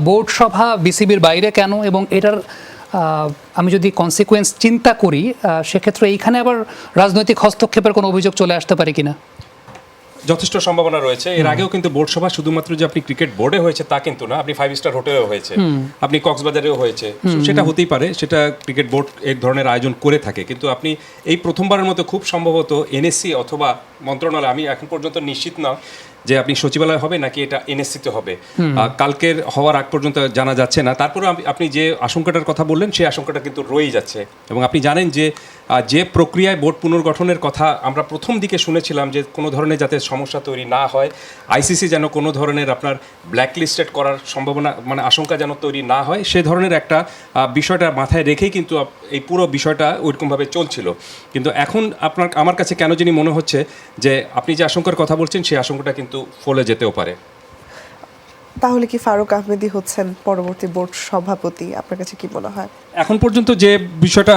Board সভা বিসিবির বাইরে কেন, এবং এটার আমি যদি কনসিকুয়েন্স চিন্তা করি সেক্ষেত্রে এইখানে আবার রাজনৈতিক হস্তক্ষেপের কোনো অভিযোগ চলে আসতে পারে কিনা? যথেষ্ট সম্ভাবনা রয়েছে। এর আগেও কিন্তু বোর্ড সভা শুধুমাত্র যে আপনি ক্রিকেট বোর্ডে হয়েছে তা কিন্তু না, আপনি 5 স্টার হোটেলেও হয়েছে, আপনি কক্সবাজারেও হয়েছে, সেটা হতেই পারে, সেটা ক্রিকেট বোর্ড এক ধরনের আয়োজন করে থাকে। কিন্তু আপনি এই প্রথমবারের মতো খুব সম্ভবত এনএসসি অথবা মন্ত্রণালয়, আমি এখন পর্যন্ত নিশ্চিত না যে আপনি সচিবালয় হবে নাকি এটা এনএসসিতে হবে, কালকের হওয়ার আগ পর্যন্ত জানা যাচ্ছে না। তারপরেও আপনি যে আশঙ্কাটার কথা বললেন সেই আশঙ্কাটা কিন্তু রয়েই যাচ্ছে। এবং আপনি জানেন যে যে প্রক্রিয়ায় বোর্ড পুনর্গঠনের কথা আমরা প্রথম দিকে শুনেছিলাম যে কোনো ধরনের যাতে সমস্যা তৈরি না হয়, আইসিসি যেন কোনো ধরনের আপনার ব্ল্যাকলিস্টেড করার সম্ভাবনা মানে আশঙ্কা যেন তৈরি না হয়, সে ধরনের একটা বিষয়টা মাথায় রেখেই কিন্তু এই পুরো বিষয়টা ওইরকমভাবে চলছিল। কিন্তু এখন আমার কাছে কেন জানি মনে হচ্ছে যে আপনি যে আশঙ্কার কথা বলছেন সেই আশঙ্কাটা কিন্তু ফলে যেতেও পারে। তাহলে কি ফারুক আহমেদই হচ্ছেন পরবর্তী বোর্ড সভাপতি? আপনার কাছে কি মনে হয়? এখন পর্যন্ত যে বিষয়টা,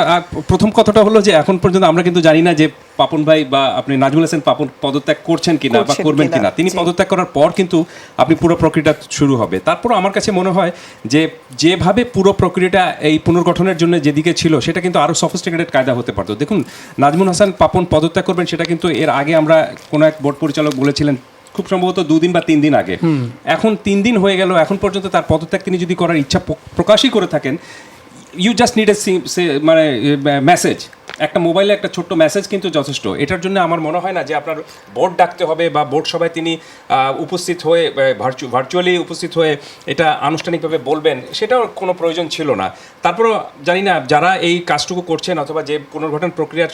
প্রথম কথাটা হলো যে এখন পর্যন্ত আমরা কিন্তু জানি না যে পাপন ভাই বা আপনি নাজমুল হাসান পাপন পদত্যাগ করছেন কিনা বা করবেন কিনা। তিনি পদত্যাগ করার পর কিন্তু আপনি পুরো প্রক্রিয়াটা শুরু হবে। তারপর আমার কাছে মনে হয় যে যেভাবে পুরো প্রক্রিয়াটা এই পুনর্গঠনের জন্য যেদিকে ছিল সেটা কিন্তু আরও সফিস্টিকেটেড কায়দা হতে পারতো। দেখুন, নাজমুল হাসান পাপন পদত্যাগ করবেন সেটা কিন্তু এর আগে আমরা কোনো এক বোর্ড পরিচালক বলেছিলেন খুব সম্ভবত 2 দিন বা 3 দিন আগে। এখন 3 দিন হয়ে গেল, এখন পর্যন্ত তার পদত্যাগ তিনি যদি করার ইচ্ছা প্রকাশই করে থাকেন, ইউ জাস্ট নিড মানে মেসেজ, একটা মোবাইলে একটা ছোট্ট মেসেজ কিন্তু যথেষ্ট। এটার জন্য আমার মনে হয় না যে আপনার বোর্ড ডাকতে হবে বা বোর্ড সভায় তিনি উপস্থিত হয়ে ভার্চুয়ালি উপস্থিত হয়ে এটা আনুষ্ঠানিকভাবে বলবেন, সেটাও কোনো প্রয়োজন ছিল না। তারপরও জানি না যারা এই কাজটুকু করছেন অথবা যে পুনর্গঠন প্রক্রিয়ার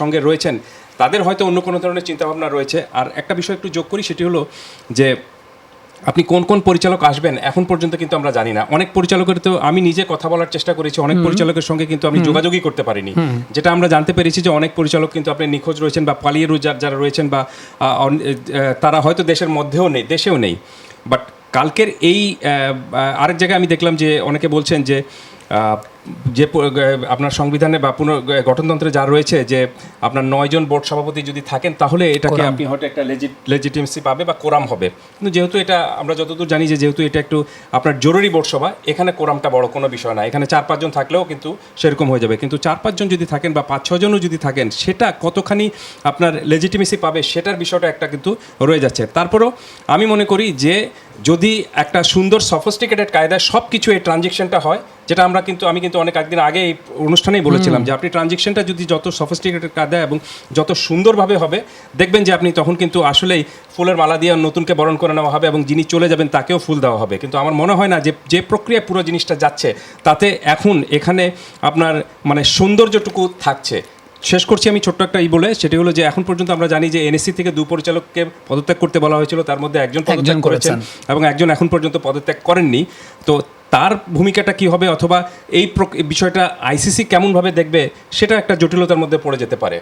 সঙ্গে রয়েছেন তাদের হয়তো অন্য কোনো ধরনের চিন্তাভাবনা রয়েছে। আর একটা বিষয় একটু যোগ করি, সেটি হলো যে আপনি কোন কোন পরিচালক আসবেন এখন পর্যন্ত কিন্তু আমরা জানি না। অনেক পরিচালকের তো আমি নিজে কথা বলার চেষ্টা করেছি, অনেক পরিচালকের সঙ্গে কিন্তু আমি যোগাযোগই করতে পারিনি। যেটা আমরা জানতে পেরেছি যে অনেক পরিচালক কিন্তু আপনি নিখোঁজ রয়েছেন বা পালিয়ে যারা রয়েছেন বা তারা হয়তো দেশের মধ্যেও নেই, দেশেও নেই। বাট কালকের এই আরেক জায়গায় আমি দেখলাম যে অনেকে বলছেন যে যে আপনার সংবিধানে বা গঠনতন্ত্রে যা রয়েছে যে আপনার 9 জন বোর্ড সভাপতি যদি থাকেন তাহলে এটাকে আপনি হয়তো একটা লেজিটিমেসি পাবে বা কোরাম হবে। কিন্তু যেহেতু এটা আমরা যতদূর জানি যে যেহেতু এটা একটু আপনার জরুরি বোর্ড সভা, এখানে কোরামটা বড় কোনো বিষয় না। এখানে 4-5 জন থাকলেও কিন্তু সেরকম হয়ে যাবে। কিন্তু 4-5 জন যদি থাকেন বা 5-6 জনও যদি থাকেন, সেটা কতখানি আপনার লেজিটিমেসি পাবে সেটার বিষয়টা একটা কিন্তু রয়ে যাচ্ছে। তারপরেও আমি মনে করি যে যদি একটা সুন্দর সফিস্টিকেটেড কায়দায় সব কিছু এই ট্রানজেকশনটা হয়, যেটা আমি কিন্তু অনেক একদিন আগে এই অনুষ্ঠানেই বলেছিলাম যে আপনি ট্রানজেকশনটা যদি যত সফিস্টিকেটেড কায়দায় এবং যত সুন্দরভাবে হবে, দেখবেন যে আপনি তখন কিন্তু আসলেই ফুলের মালা দিয়ে নতুনকে বরণ করে নেওয়া হবে এবং যিনি চলে যাবেন তাকেও ফুল দেওয়া হবে। কিন্তু আমার মনে হয় না যে প্রক্রিয়া পুরো জিনিসটা যাচ্ছে তাতে এখন এখানে আপনার মানে সৌন্দর্যটুকু থাকছে। শেষ করছি আমি ছোট্ট একটা বলে, সেটি হলো যে এখন পর্যন্ত আমরা জানি যে এনএসসি থেকে 2 পরিচালককে পদত্যাগ করতে বলা হয়েছিল, তার মধ্যে একজন পদত্যাগ করেছেন এবং একজন এখন পর্যন্ত পদত্যাগ করেননি। তো তার ভূমিকাটা কি হবে অথবা এই বিষয়টা আইসিসি কেমনভাবে দেখবে সেটা একটা জটিলতার মধ্যে পড়ে যেতে পারে।